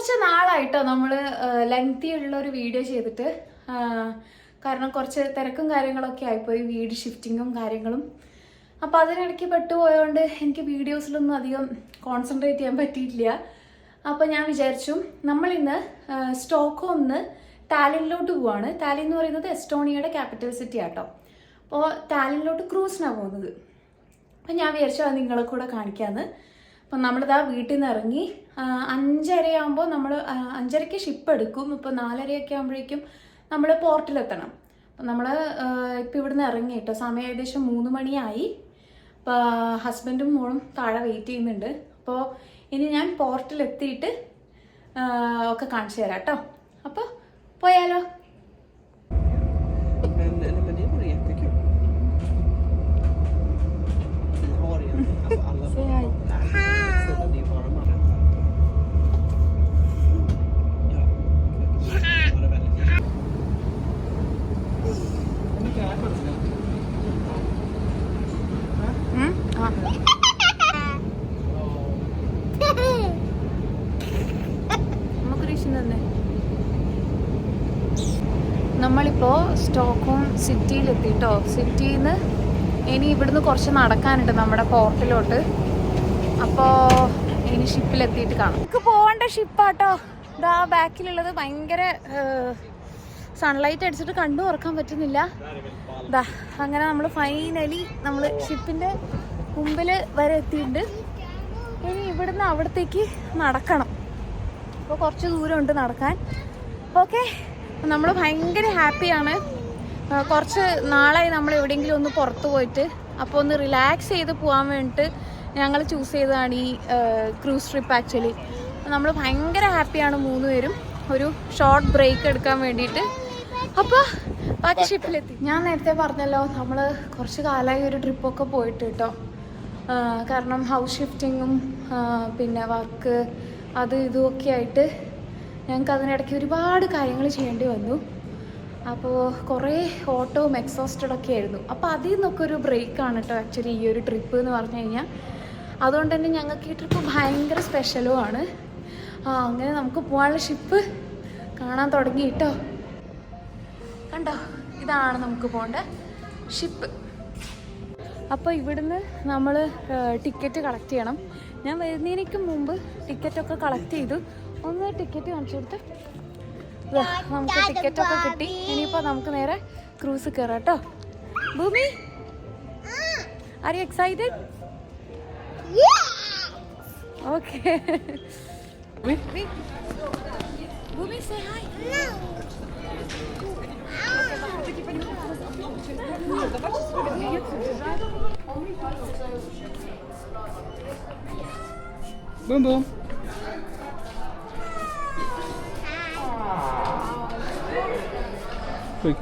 കുറച്ച് നാളായിട്ടോ നമ്മൾ ലെങ്തി ഉള്ള ഒരു വീഡിയോ ചെയ്തിട്ട്. കാരണം കുറച്ച് തിരക്കും കാര്യങ്ങളൊക്കെ ആയിപ്പോയി, വീട് ഷിഫ്റ്റിങ്ങും കാര്യങ്ങളും. അപ്പോൾ അതിനിടയ്ക്ക് പെട്ടുപോയതുകൊണ്ട് എനിക്ക് വീഡിയോസിലൊന്നും അധികം കോൺസെൻട്രേറ്റ് ചെയ്യാൻ പറ്റിയിട്ടില്ല. അപ്പോൾ ഞാൻ വിചാരിച്ചു നമ്മളിന്ന് സ്റ്റോക്ക്ഹോംന്ന് ടാലിനിലോട്ട് പോവാണ്. ടാലിൻ എന്ന് പറയുന്നത് എസ്റ്റോണിയയുടെ ക്യാപിറ്റൽ സിറ്റി ആട്ടോ. അപ്പോൾ ടാലിനിലോട്ട് ക്രൂസിനാണ് പോകുന്നത്. അപ്പം ഞാൻ വിചാരിച്ചു അത് നിങ്ങളെ കൂടെ കാണിക്കാമെന്ന്. അപ്പം നമ്മളിതാ വീട്ടിൽ നിന്ന് ഇറങ്ങി 5:30 ആകുമ്പോൾ നമ്മൾ 5:30 ഷിപ്പ് എടുക്കും. ഇപ്പോൾ 4:30 ആകുമ്പോഴേക്കും നമ്മൾ പോർട്ടിലെത്തണം. അപ്പം നമ്മൾ ഇപ്പം ഇവിടുന്ന് ഇറങ്ങി കേട്ടോ. സമയം ഏകദേശം 3 മണിയായി. അപ്പോൾ ഹസ്ബൻഡും മോളും താഴെ വെയിറ്റ് ചെയ്യുന്നുണ്ട്. അപ്പോൾ ഇനി ഞാൻ പോർട്ടിലെത്തിയിട്ട് ഒക്കെ കാണിച്ചു തരാം കേട്ടോ. അപ്പോൾ പോയാലോ? നമ്മളിപ്പോൾ സ്റ്റോക്ക്ഹോം സിറ്റിയിലെത്തിട്ടോ. സിറ്റിയിൽ നിന്ന് ഇനി ഇവിടുന്ന് കുറച്ച് നടക്കാനുണ്ട് നമ്മുടെ പോർട്ടിലോട്ട്. അപ്പോൾ ഇനി ഷിപ്പിലെത്തിയിട്ട് കാണാം. നമുക്ക് പോകേണ്ട ഷിപ്പാട്ടോ. ഇതാ ബാക്കിലുള്ളത് ഭയങ്കര സൺലൈറ്റ് അടിച്ചിട്ട് കണ്ടു തുറക്കാൻ പറ്റുന്നില്ല. ഇതാ അങ്ങനെ നമ്മൾ ഫൈനലി നമ്മൾ ഷിപ്പിൻ്റെ മുമ്പിൽ വരെ എത്തിയിട്ടുണ്ട്. ഇനി ഇവിടുന്ന് അവിടത്തേക്ക് നടക്കണം. അപ്പോൾ കുറച്ച് ദൂരമുണ്ട് നടക്കാൻ. ഓക്കെ, നമ്മൾ ഭയങ്കര ഹാപ്പിയാണ്. കുറച്ച് നാളായി നമ്മൾ എവിടെയെങ്കിലും ഒന്ന് പുറത്ത് പോയിട്ട്. അപ്പോൾ ഒന്ന് റിലാക്സ് ചെയ്ത് പോകാൻ വേണ്ടിയിട്ട് ഞങ്ങൾ ചൂസ് ചെയ്തതാണ് ഈ ക്രൂസ് ട്രിപ്പ്. ആക്ച്വലി നമ്മൾ ഭയങ്കര ഹാപ്പിയാണ് 3 പേരും ഒരു ഷോർട്ട് ബ്രേക്ക് എടുക്കാൻ വേണ്ടിയിട്ട്. അപ്പോൾ ബാക്കി ഷിപ്പിലെത്തി. ഞാൻ നേരത്തെ പറഞ്ഞല്ലോ നമ്മൾ കുറച്ച് കാലമായി ഒരു ട്രിപ്പൊക്കെ പോയിട്ട് കേട്ടോ. കാരണം ഹൗസ് ഷിഫ്റ്റിങ്ങും പിന്നെ വർക്ക് അത് ഇതുമൊക്കെ ആയിട്ട് ഞങ്ങൾക്ക് അതിനിടയ്ക്ക് ഒരുപാട് കാര്യങ്ങൾ ചെയ്യേണ്ടി വന്നു. അപ്പോൾ കുറേ ഓട്ടവും എക്സോസ്റ്റഡൊക്കെ ആയിരുന്നു. അപ്പോൾ അതിൽ നിന്നൊക്കെ ഒരു ബ്രേക്കാണ് കേട്ടോ ആക്ച്വലി ഈ ഒരു ട്രിപ്പ് എന്ന് പറഞ്ഞു കഴിഞ്ഞാൽ. അതുകൊണ്ട് തന്നെ ഞങ്ങൾക്ക് ഈ ട്രിപ്പ് ഭയങ്കര സ്പെഷ്യലുമാണ്. അങ്ങനെ നമുക്ക് പോകാനുള്ള ഷിപ്പ് കാണാൻ തുടങ്ങി കേട്ടോ. കണ്ടോ, ഇതാണ് നമുക്ക് പോകേണ്ട ഷിപ്പ്. അപ്പോൾ ഇവിടുന്ന് നമ്മൾ ടിക്കറ്റ് കളക്ട് ചെയ്യണം. ഞാൻ വരുന്നതിനേക്ക് മുമ്പ് ടിക്കറ്റൊക്കെ കളക്ട് ചെയ്തു. ഒന്ന് ടിക്കറ്റ് കാണിച്ചു കൊടുത്ത് നമുക്ക് ടിക്കറ്റൊക്കെ കിട്ടി. ഇനിയിപ്പോൾ നമുക്ക് നേരെ ക്രൂസ് കയറാം കേട്ടോ. Bhumi, are you excited? Okay, Bhumi say hi. Boom boom. Quick.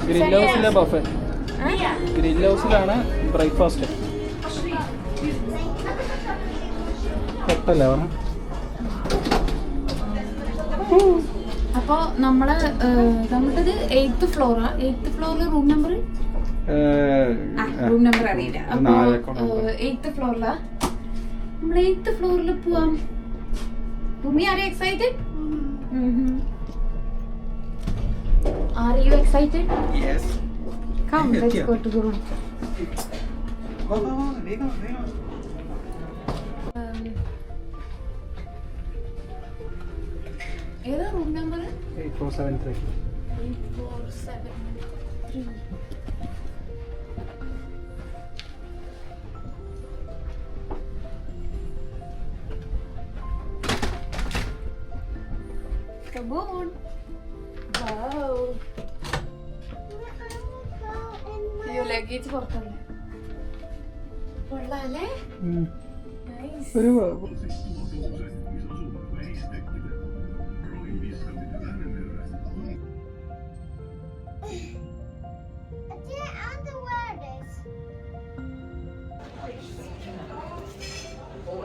Grill ഹൗസിലെ ബഫേ. ഗ്രിൽ ഹൗസിലാണ് ബ്രേക്ക്ഫാസ്റ്റ്. പെട്ടല്ലേ പറഞ്ഞ. അപ്പോൾ നമ്മുടേത് 8th ഫ്ലോറാ. 8th ഫ്ലോറിൽ റൂം നമ്പർ അറിയില്ല. അപ്പോൾ 8th ഫ്ലോറിലാ. നമ്മൾ 8th ഫ്ലോറിൽ പോവാം. ഭൂമി, are you excited? Are you excited? Yes. Come, let's go to the room. ഏതാ room number? 8473. 8473. Come on. Wow. Luggage പുറത്തുണ്ട്. കൊള്ളാല്ലേ? ഒരു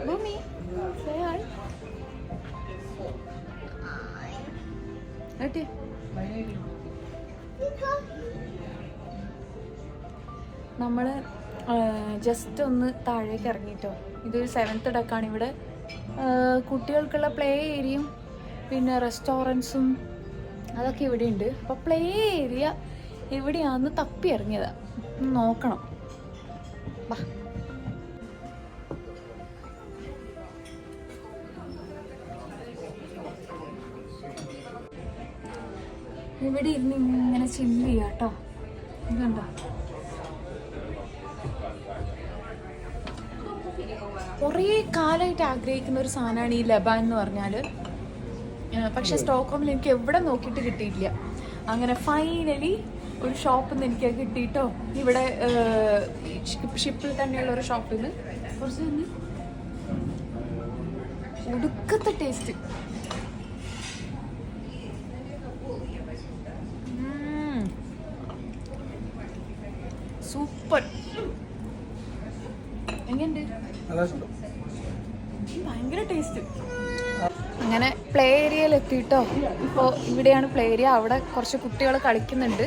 Bumi, say hi. Okay. നമ്മൾ ജസ്റ്റ് ഒന്ന് താഴേക്ക് ഇറങ്ങിയിട്ടോ. ഇതൊരു 7th ഡെക്കാണ്. ഇവിടെ കുട്ടികൾക്കുള്ള പ്ലേ ഏരിയയും പിന്നെ റെസ്റ്റോറൻറ്റ്സും അതൊക്കെ ഇവിടെ ഉണ്ട്. അപ്പോൾ പ്ലേ ഏരിയ എവിടെയാണെന്ന് തപ്പി ഇറങ്ങിയതാണ്. നോക്കണം. വാ. ഇവിടെ ഇരുന്ന് ഇങ്ങനെ ചില്ല് ചെയ്യാം കേട്ടോ. ഇതുണ്ടോ, കുറേ കാലമായിട്ട് ആഗ്രഹിക്കുന്ന ഒരു സാധനമാണ് ഈ ലബാൻ എന്ന് പറഞ്ഞാൽ. പക്ഷെ സ്റ്റോക്ക്ഹോമിൽ എനിക്ക് എവിടെ നോക്കിയിട്ട് കിട്ടിയിട്ടില്ല. അങ്ങനെ ഫൈനലി ഒരു ഷോപ്പിൽ നിന്ന് എനിക്ക് കിട്ടിയിട്ടോ. ഇവിടെ ഷിപ്പിൽ തന്നെയുള്ള ഒരു ഷോപ്പിൽ നിന്ന് കുറച്ച് ഒടുക്കത്തെ ടേസ്റ്റ്. സൂപ്പർ. എങ്ങനെയുണ്ട്? ഭയങ്കര ടേസ്റ്റ്. അങ്ങനെ പ്ലേ ഏരിയയിൽ എത്തിയിട്ടോ. ഇപ്പോൾ ഇവിടെയാണ് പ്ലേ ഏരിയ. അവിടെ കുറച്ച് കുട്ടികൾ കളിക്കുന്നുണ്ട്.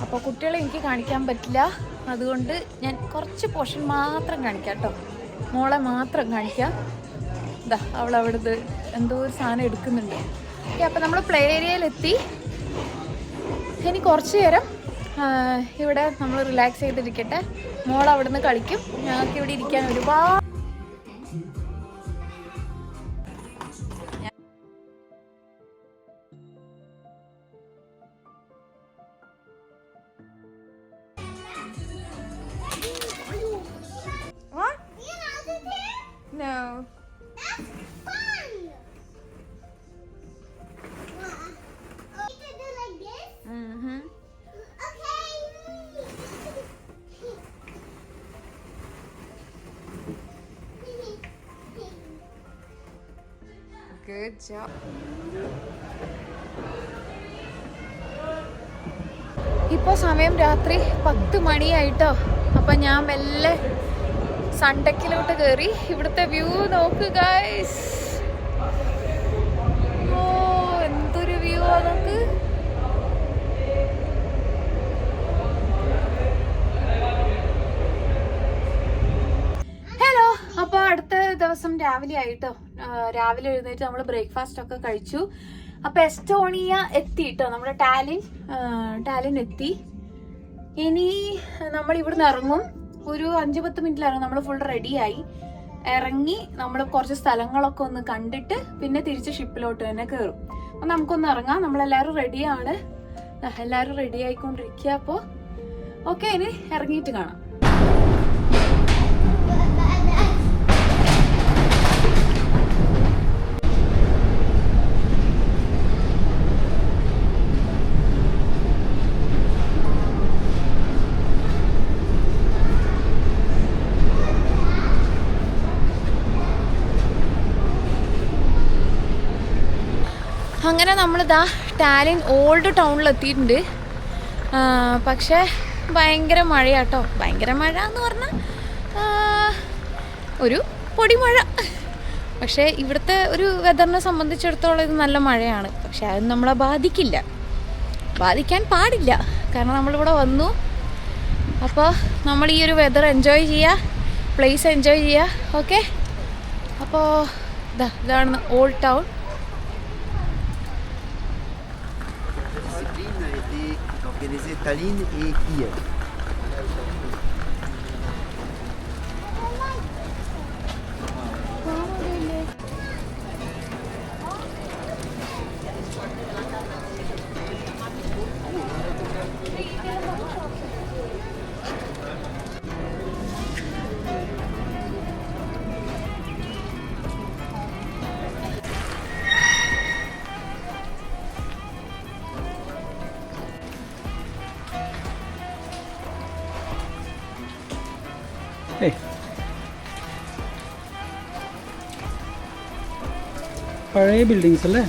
അപ്പോൾ കുട്ടികളെ എനിക്ക് കാണിക്കാൻ പറ്റില്ല. അതുകൊണ്ട് ഞാൻ കുറച്ച് പോർഷൻ മാത്രം കാണിക്കാം കേട്ടോ. മോളെ മാത്രം കാണിക്കാം. ഇതാ അവളവിടുന്ന് എന്തോ ഒരു സാധനം എടുക്കുന്നുണ്ട്. ഓക്കെ, അപ്പോൾ നമ്മൾ പ്ലേ ഏരിയയിലെത്തി. ഇനി കുറച്ച് നേരം ഇവിടെ നമ്മൾ റിലാക്സ് ചെയ്തിരിക്കട്ടെ. മോൾ അവിടുന്ന് കളിക്കും. ഞങ്ങൾക്ക് ഇവിടെ ഇരിക്കാൻ ഒരുപാട് No. Good job. ഇപ്പോൾ സമയം രാത്രി 10 മണിയായിട്ടോ. അപ്പം ഞാൻ മെല്ലെ സൺഡെക്കിലോട്ട് കയറി. ഇവിടുത്തെ വ്യൂ നോക്ക് ഗൈസ്. ഓ, എന്തൊരു വ്യൂ ആ നോക്ക്. ഹലോ, അപ്പോൾ അടുത്ത ദിവസം രാവിലെ ആയിട്ടോ. രാവിലെ എഴുന്നേറ്റ് നമ്മൾ ബ്രേക്ക്ഫാസ്റ്റ് ഒക്കെ കഴിച്ചു. അപ്പൊ എസ്റ്റോണിയ എത്തി കേട്ടോ. നമ്മുടെ ടാലിൻ എത്തി. ഇനി നമ്മൾ ഇവിടുന്ന് ഇറങ്ങും. ഒരു 5-10 മിനിറ്റിലാണ് നമ്മൾ ഫുൾ റെഡിയായി ഇറങ്ങി. നമ്മൾ കുറച്ച് സ്ഥലങ്ങളൊക്കെ ഒന്ന് കണ്ടിട്ട് പിന്നെ തിരിച്ച് ഷിപ്പിലോട്ട് തന്നെ കയറും. അപ്പൊ നമുക്കൊന്ന് ഇറങ്ങാം. നമ്മളെല്ലാവരും റെഡിയാണ്. എല്ലാവരും റെഡി ആയിക്കൊണ്ടിരിക്കുക. അപ്പോൾ ഓക്കെ, ഇനി ഇറങ്ങിയിട്ട് കാണാം. അങ്ങനെ നമ്മളിതാ ടാലിൻ ഓൾഡ് ടൗണിലെത്തിയിട്ടുണ്ട്. പക്ഷേ ഭയങ്കര മഴയാട്ടോ. ഭയങ്കര മഴ എന്ന് പറഞ്ഞാൽ ഒരു പൊടിമഴ. പക്ഷേ ഇവിടുത്തെ ഒരു വെതറിനെ സംബന്ധിച്ചിടത്തോളം ഇത് നല്ല മഴയാണ്. പക്ഷെ അത് നമ്മളെ ബാധിക്കില്ല, ബാധിക്കാൻ പാടില്ല. കാരണം നമ്മളിവിടെ വന്നു. അപ്പോൾ നമ്മൾ ഈ ഒരു വെതർ എൻജോയ് ചെയ്യുക, പ്ലേസ് എൻജോയ് ചെയ്യുക. ഓക്കെ, അപ്പോൾ ഇതാണ് old town. Organisé Tallinn et Kiev. പഴയ ബിൽഡിങ്സ് അല്ലേ?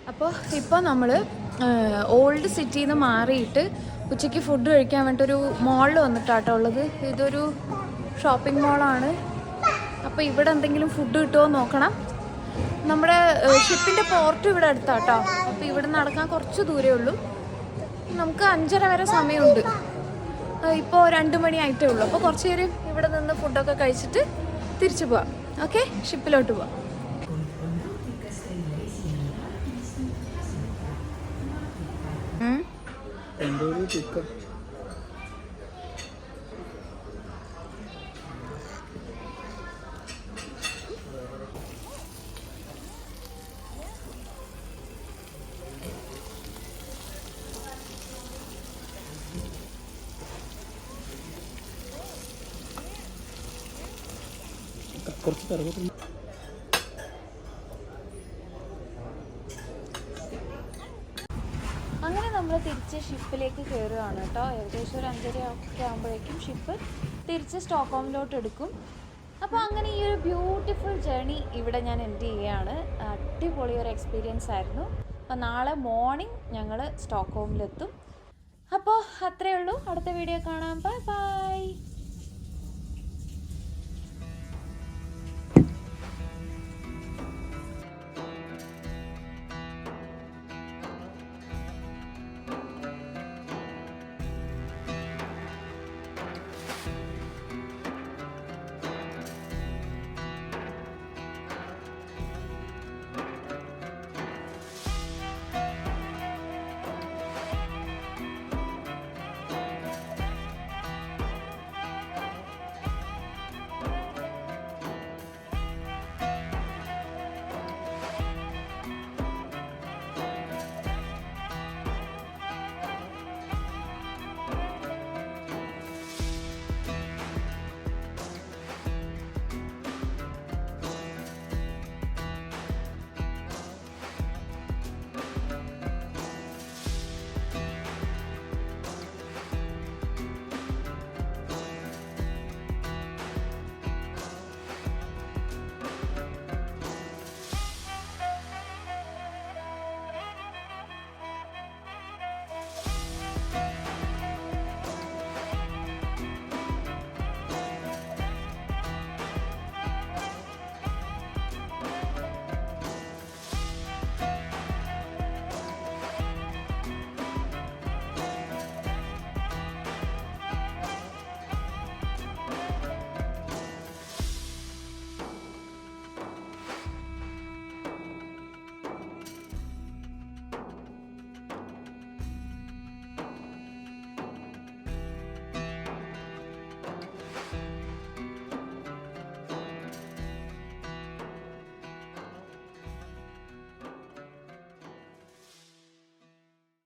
അപ്പോൾ ഇപ്പോൾ നമ്മൾ ഓൾഡ് സിറ്റിയിൽ നിന്ന് മാറിയിട്ട് ഉച്ചയ്ക്ക് ഫുഡ് കഴിക്കാൻ വേണ്ടിയിട്ടൊരു മോളിൽ വന്നിട്ടാട്ടോ ഉള്ളത്. ഇതൊരു ഷോപ്പിംഗ് മോളാണ്. അപ്പോൾ ഇവിടെ എന്തെങ്കിലും ഫുഡ് കിട്ടുമോ നോക്കണം. നമ്മുടെ ഷിപ്പിൻ്റെ പോർട്ട് ഇവിടെ അടുത്താട്ടോ. അപ്പോൾ ഇവിടെ നടക്കാൻ കുറച്ച് ദൂരമേ ഉള്ളൂ. നമുക്ക് 5:30 വരെ സമയമുണ്ട്. ഇപ്പോൾ 2 മണി ആയിട്ടേ ഉള്ളൂ. അപ്പോൾ കുറച്ച് നേരം ഇവിടെ നിന്ന് ഫുഡൊക്കെ കഴിച്ചിട്ട് തിരിച്ചു പോവാം. ഓക്കെ, ഷിപ്പിലോട്ട് പോവാം. കുറച്ച് തിരക്കിട്ടുണ്ട്. അങ്ങനെ നമ്മൾ തിരിച്ച് ഷിപ്പിലേക്ക് കയറുകയാണ് കേട്ടോ. ഏകദേശം ഒരു 5:30 ഒക്കെ ആകുമ്പോഴേക്കും ഷിപ്പ് തിരിച്ച് സ്റ്റോക്ക്ഹോമിലോട്ട് എടുക്കും. അപ്പോൾ അങ്ങനെ ഈ ഒരു ബ്യൂട്ടിഫുൾ ജേർണി ഇവിടെ ഞാൻ എൻഡ് ചെയ്യുകയാണ്. അടിപൊളി ഒരു എക്സ്പീരിയൻസ് ആയിരുന്നു. അപ്പോൾ നാളെ മോർണിംഗ് ഞങ്ങൾ സ്റ്റോക്ക്ഹോമിലെത്തും. അപ്പോൾ അത്രയേ ഉള്ളൂ. അടുത്ത വീഡിയോ കാണാം. Bye bye.